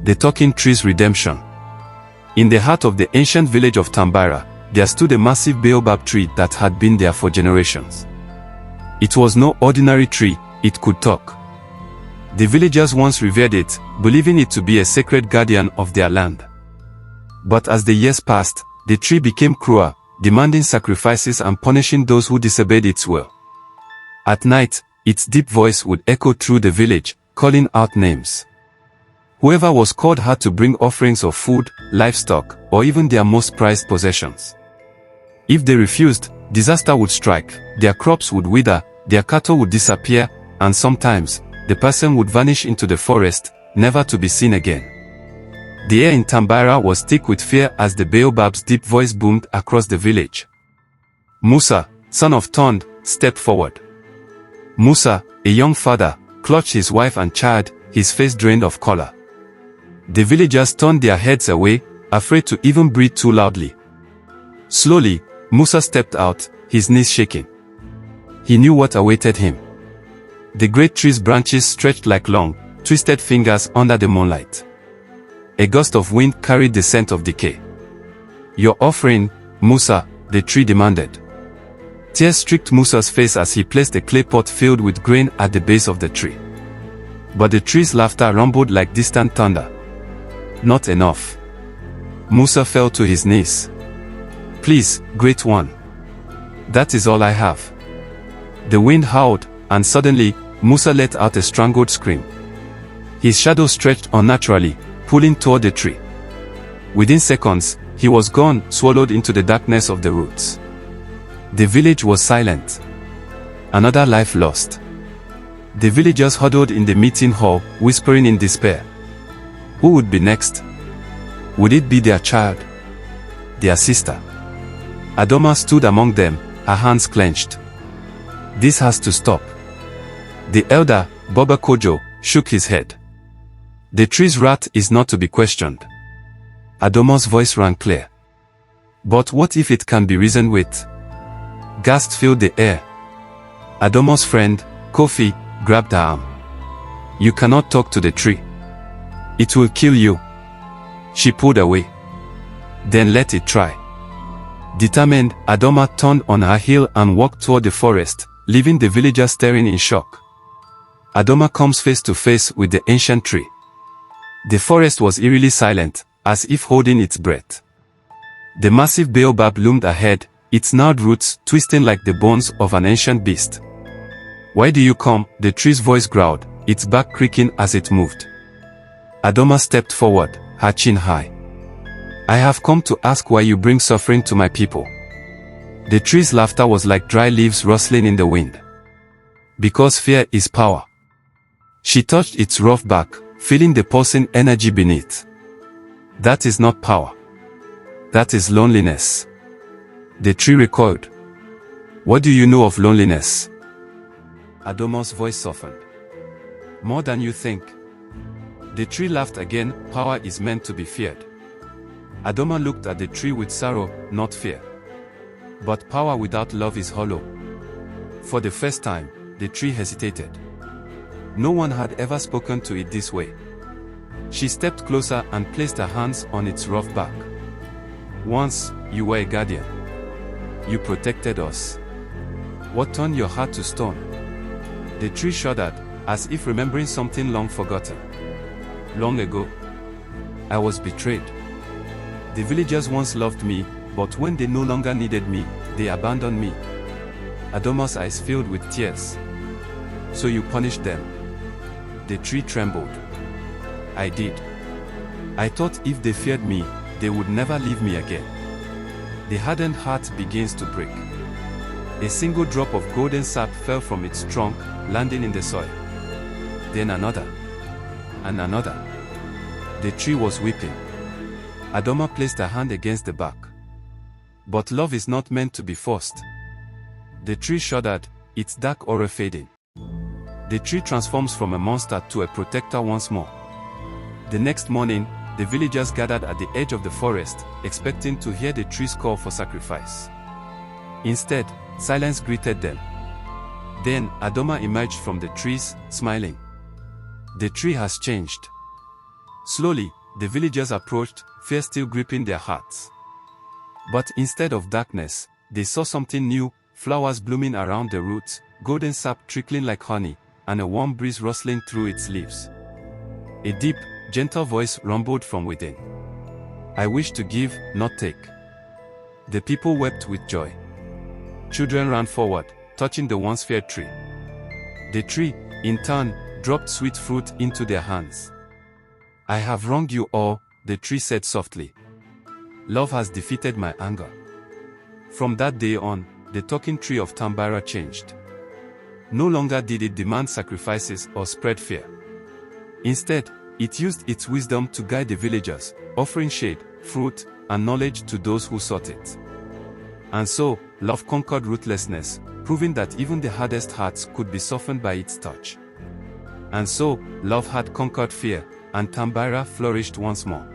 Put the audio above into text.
The Talking Trees Redemption. In the heart of the ancient village of Tambara, there stood a massive baobab tree that had been there for generations. It was no ordinary tree, it could talk. The villagers once revered it, believing it to be a sacred guardian of their land. But as the years passed, the tree became cruel, demanding sacrifices and punishing those who disobeyed its will. At night, its deep voice would echo through the village, calling out names. Whoever was called had to bring offerings of food, livestock, or even their most prized possessions. If they refused, disaster would strike, their crops would wither, their cattle would disappear, and sometimes, the person would vanish into the forest, never to be seen again. The air in Tambara was thick with fear as the baobab's deep voice boomed across the village. Musa, son of Tond, stepped forward. Musa, a young father, clutched his wife and child, his face drained of color. The villagers turned their heads away, afraid to even breathe too loudly. Slowly, Musa stepped out, his knees shaking. He knew what awaited him. The great tree's branches stretched like long, twisted fingers under the moonlight. A gust of wind carried the scent of decay. "Your offering, Musa," the tree demanded. Tears streaked Musa's face as he placed a clay pot filled with grain at the base of the tree. But the tree's laughter rumbled like distant thunder. "Not enough." Musa fell to his knees. "Please, Great One. That is all I have." The wind howled, and suddenly, Musa let out a strangled scream. His shadow stretched unnaturally, pulling toward the tree. Within seconds, he was gone, swallowed into the darkness of the roots. The village was silent. Another life lost. The villagers huddled in the meeting hall, whispering in despair. Who would be next? Would it be their child? Their sister? Adoma stood among them, her hands clenched. "This has to stop." The elder, Baba Kojo, shook his head. "The tree's wrath is not to be questioned." Adoma's voice rang clear. "But what if it can be reasoned with?" Gasps filled the air. Adoma's friend, Kofi, grabbed her arm. "You cannot talk to the tree. It will kill you." She pulled away. "Then let it try." Determined, Adoma turned on her heel and walked toward the forest, leaving the villagers staring in shock. Adoma comes face to face with the ancient tree. The forest was eerily silent, as if holding its breath. The massive baobab loomed ahead, its gnarled roots twisting like the bones of an ancient beast. "Why do you come?" the tree's voice growled, its back creaking as it moved. Adoma stepped forward, her chin high. "I have come to ask why you bring suffering to my people." The tree's laughter was like dry leaves rustling in the wind. "Because fear is power." She touched its rough back, feeling the pulsing energy beneath. "That is not power. That is loneliness." The tree recoiled. "What do you know of loneliness?" Adoma's voice softened. "More than you think." The tree laughed again. "Power is meant to be feared." Adoma looked at the tree with sorrow, not fear. "But power without love is hollow." For the first time, the tree hesitated. No one had ever spoken to it this way. She stepped closer and placed her hands on its rough back. "Once, you were a guardian. You protected us. What turned your heart to stone?" The tree shuddered, as if remembering something long forgotten. "Long ago, I was betrayed. The villagers once loved me, but when they no longer needed me, they abandoned me." Adoma's eyes filled with tears. "So you punished them?" The tree trembled. "I did. I thought if they feared me, they would never leave me again." The hardened heart begins to break. A single drop of golden sap fell from its trunk, landing in the soil. Then another. And another. The tree was weeping. Adoma placed her hand against the bark. "But love is not meant to be forced." The tree shuddered, its dark aura fading. The tree transforms from a monster to a protector once more. The next morning, the villagers gathered at the edge of the forest, expecting to hear the tree's call for sacrifice. Instead, silence greeted them. Then, Adoma emerged from the trees, smiling. "The tree has changed. Slowly, the villagers approached, fear still gripping their hearts. But instead of darkness, they saw something new, flowers blooming around the roots, golden sap trickling like honey, and a warm breeze rustling through its leaves. A deep, gentle voice rumbled from within. I wish to give, not take. The people wept with joy. Children ran forward, touching the once fair tree. The tree, in turn, dropped sweet fruit into their hands. I have wronged you all, the tree said softly. Love has defeated my anger. From that day on, the talking tree of Tambara changed. No longer did it demand sacrifices or spread fear. Instead, it used its wisdom to guide the villagers, offering shade, fruit, and knowledge to those who sought it. And so, love conquered ruthlessness, proving that even the hardest hearts could be softened by its touch. And so, love had conquered fear, and Tambara flourished once more.